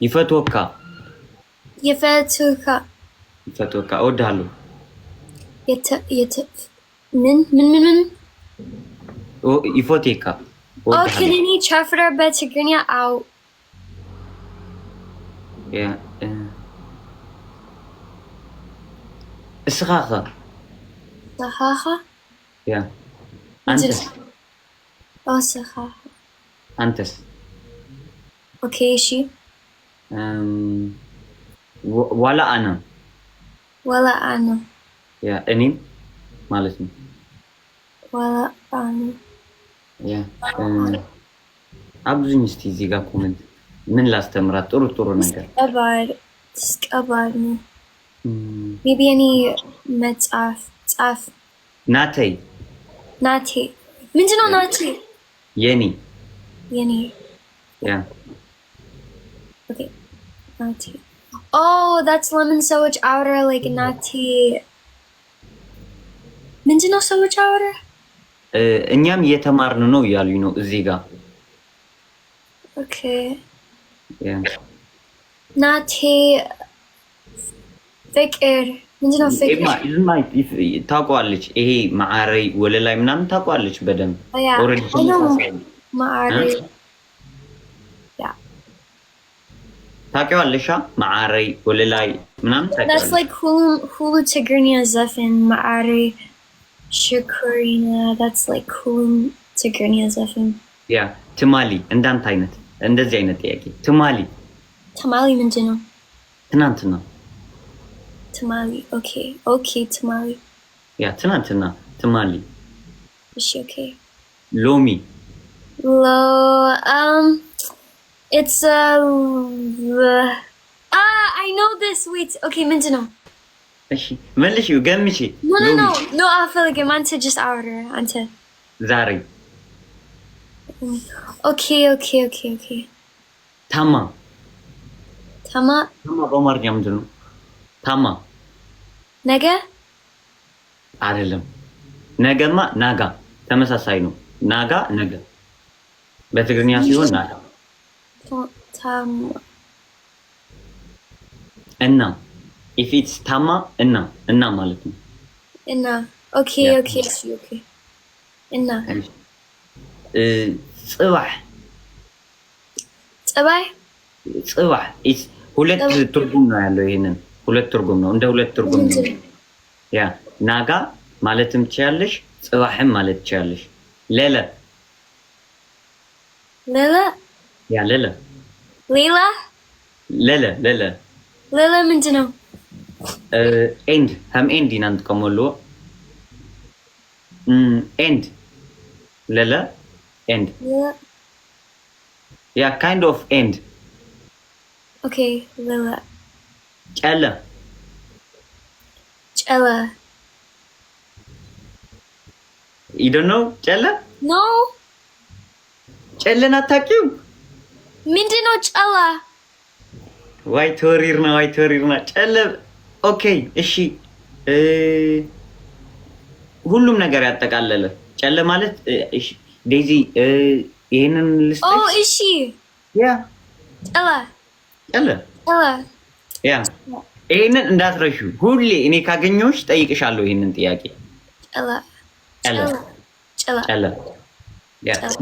ይፈትወካ يفتوك ይፈትወካ እወድሃለሁ من ይፎቴካ كلني شافرة بتقنيا أو እስኻኸ صحاحة አንተስ أو صحاحة አንተስ أوكي شي ولا أنا ولا أنا እኔም ማለት ነው ولا أنا አብዙኝ እስቲ እዚህ ጋር ኮሜንት ምን ላስተምራት ጥሩ ነገር تسكبرني maybe any متعرف تعرف ናተይ ناتي من جنو ناتي የኔ okay nati oh that's lemon sandwich outer like nati من جنو sandwich outer እኛም እየተማርን ነው ያሉኝ ነው እዚህ ጋር okay nati ፍቅር ምንድነው ፍቅር ታውቀዋለች ይሄ ማዕረይ ወለላይ ምናምን ታውቀዋለች በደንብ ኦሬዲ ማዕረይ ታውቀዋለሽ ማዕረይ ወለላይ ምናምን ታውቀዋለች that's like hulu Tigrinya ዘፈን ማዕረይ ሽኩሪና that's like hulu Tigrinya ዘፈን ትማሊ እንዳንተ አይነት እንደዚህ አይነት ጥያቄ ትማሊ ምንድነው ትናንትና Tamale, okay, tamale. ትናንትና ትማሊ okay. ሎሚ it's I know this. Wait, okay, ምንድነው? እሺ መልሺው ገምቺ no አፈልግም አንተ just order አንተ ዛሬ okay ታማ በአማርኛ ምንድነው ታማ ነገ አይደለም ነገማ ናጋ ተመሳሳይ ነው ናጋ ነገ በትግርኛ ሲሆን ናጋ ታማ እና if it's ታማ እና ማለት ነው እና okay እና ጽባህ ሁለት ትርጉም ነው ያለው ይሄንን ሁለት ትርጉም ነው እንደ ሁለት ትርጉም ነው ናጋ ማለትም ትችያለሽ ጽባህም ማለት ትችያለሽ ሌላ ምንድነው ኤንድ هم ኤንድ ይናንት ከሞሎ ኤንድ ሌላ ኤንድ kind of end okay ሌላ ጨለ you don't know ጨለ no ጨለና አታውቂው ምንድነው ጨላ ዋይ ተወሪርና ጨለ ኦኬ እሺ ሁሉም ነገር ያጠቃለለ ጨለ ማለት እሺ ዴዚ ይሄንን ልስጥሽ እሺ ጨለ ይሄንን እንዳትረሹ ሁሌ እኔ ካገኘሁሽ ጠይቅሻለሁ ይሄንን ጥያቄ ጨለ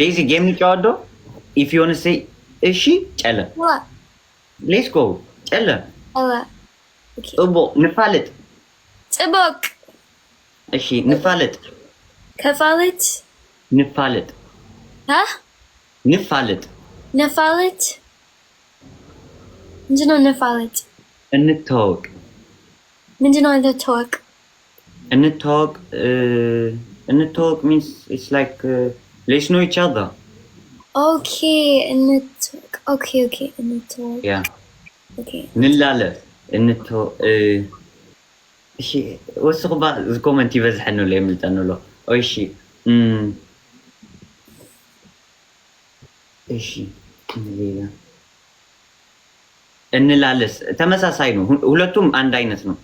ዴዚ ጌም እንጫወተው if you want to say እሺ ጨለ let's go ጨለ ጽቦ ንፋለጥ ጽቦቅ እሺ ንፋለጥ ከፋለጥ ንፋለጥ ንፋለጥ ምንድነው ንፋለጥ እንተዋወቅ ምንድነው እንተዋወቅ means it's like let's know each other okay እንተዋወቅ ንላለ እሺ ወስኹባ ኮመንት ይበዝሐኑ ለይምልጠኑሎ እሺ እሺ ሌላ እንላለስ ተመሳሳይ ነው ሁለቱም አንድ አይነት ነው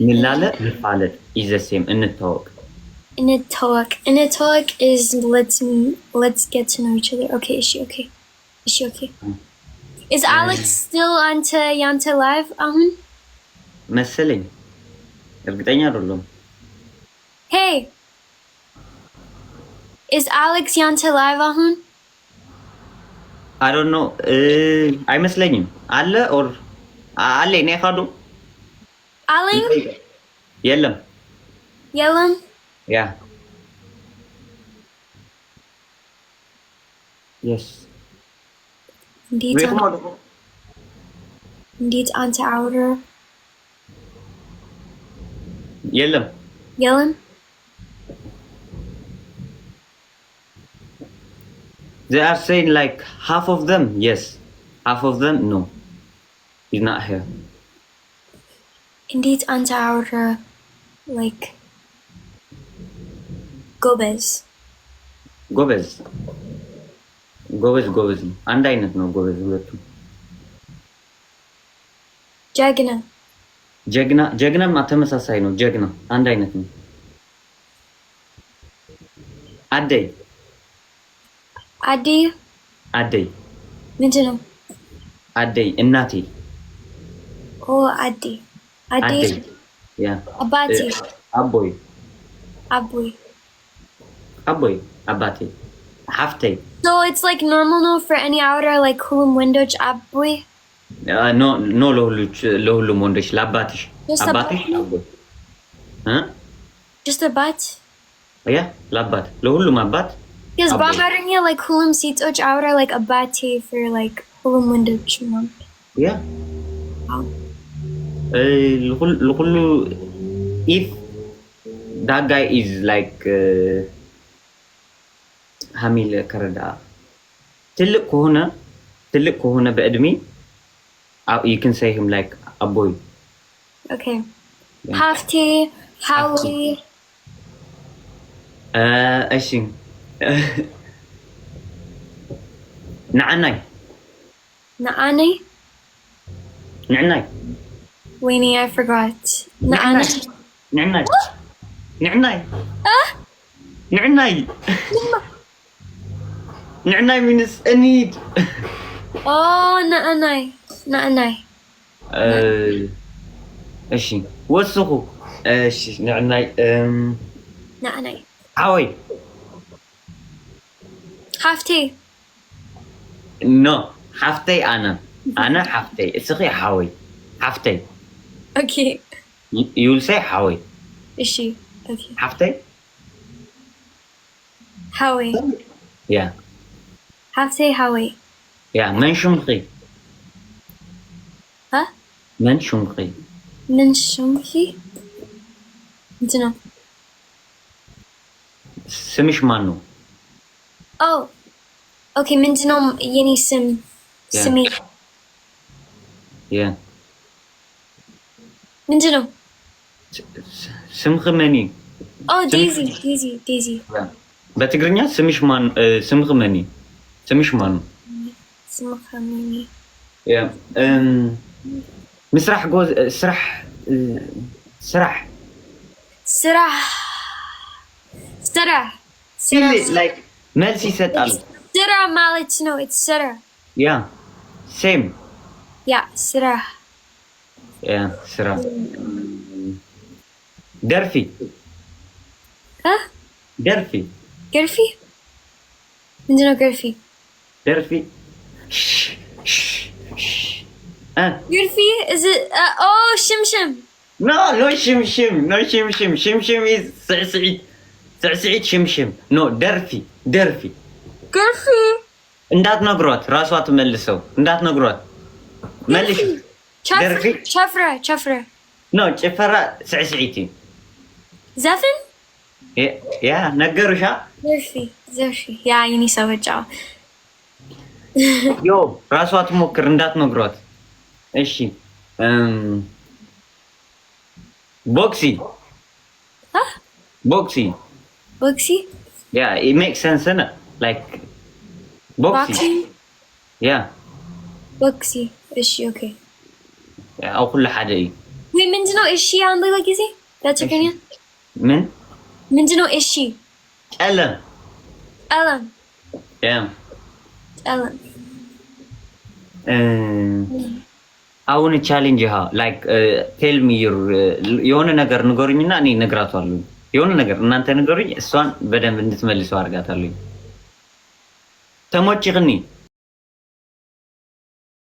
እንላለ ንፋለጥ ይዘሴም እንተዋወቅ Inatoak is let's get to know each other. Okay, is she okay? Is Alex still onto Yanta Live? መሰለኝ እርግጠኛ አይደለሁም። Hey, is Alex Yanta Live I don't know. አይመስለኝም። አለ or አለ እኔ ካዱ Aling? የለም። Yelam? Yeah. Yes. Indeed onto outer. የለም። Yelam? They are saying like half of them, yes. Half of them, no. He's not here. Indeed onto outer, like Gomez. ጎበዝ አንድ አይነት ነው። ጎበዝ ሁለቱም። ጀግናም ተመሳሳይ ነው። ጀግና አንድ አይነት ነው። አደይ ምንድን ነው? አደይ እናቴ። አደይ ያ አባቴ። አቦይ አባቴ። ሀፍተይ So it's like normal no for any outer like kulum windoch aboy? No ለሁሉም ወንዶች ለአባትሽ አባትሽ አቦይ Just a butt? Yeah, ለአባት ለሁሉም አባት Because Baharanya like kulum sitoch outer like abate for like kulum windoch mom. Yeah. Wow. ለሁሉ if that guy is like ሀሚል ከረዳ ትልቅ ከሆነ በእድሜ you can say him like a boy. Okay. Yeah. Hafte, Howie. እሺ نعناي Winnie, I forgot. نعناي means need. Oh, نعناي. እሺ ወስኹ እሺ نعناي عوي حفتي. No, حفتي أنا حفتي. اسخي حوي حفتي. Okay. You'll say حوي. إشي. Okay. حفتي. Howie. Yeah. حفتي Howie. Yeah. من شمخي. ها؟ من شمخي. انتنا. سمش مانو. Oh. Okay, منتنم يعني سمي. Yeah. منتنم. سمخمني. Oh, Daisy. Yeah. بتقرنيا سمش سمخمني. سمخمني. Yeah. مسرح جوز سرح. Like Melsi said Sira Malit, no, it's Sira. Yeah. Same. Yeah, Sira. Yeah, Sira. Derfi. Huh? Derfi. Gerfi? No, Gerfi. Derfi. Gerfi? Is it? Oh, Shimshim. No Shimshim. Shimshim is سعسعيد شمشم. No, درفي. Gerfi. እንዳት ነግሯት ራሷ ትመልሰው። እንዳት ነግሯት መልሽ። درفي. ቸፍረ. No, ጭፈራ ስዕስዒቲ። ዘፍን? ያ ነገሩሻ። ዘርፊ. ያ የኔ ሰበጫ። ዮ ራሷ ትሞክር እንዳት ነግሯት። እሺ ቦክሲ። Boxy? Yeah, it makes sense, isn't it? Like boxing? Yeah. Boxy. Is she okay? Yeah, أو كل حدا إيه. Wait, من دنو is she عندي like easy? That's Ukrainian? من ምንድነው እሺ ጨለም ጨለም ጨለም ጨለም አሁን ቻሌንጅ ላይክ ቴል ሚ ዩር የሆነ ነገር ንገሩኝና እኔ እነግራታለሁ የሆነ ነገር እናንተ ንገሩኝ እሷን በደንብ እንድትመልሰው አድርጋታለሁ ተሞጭቅኒ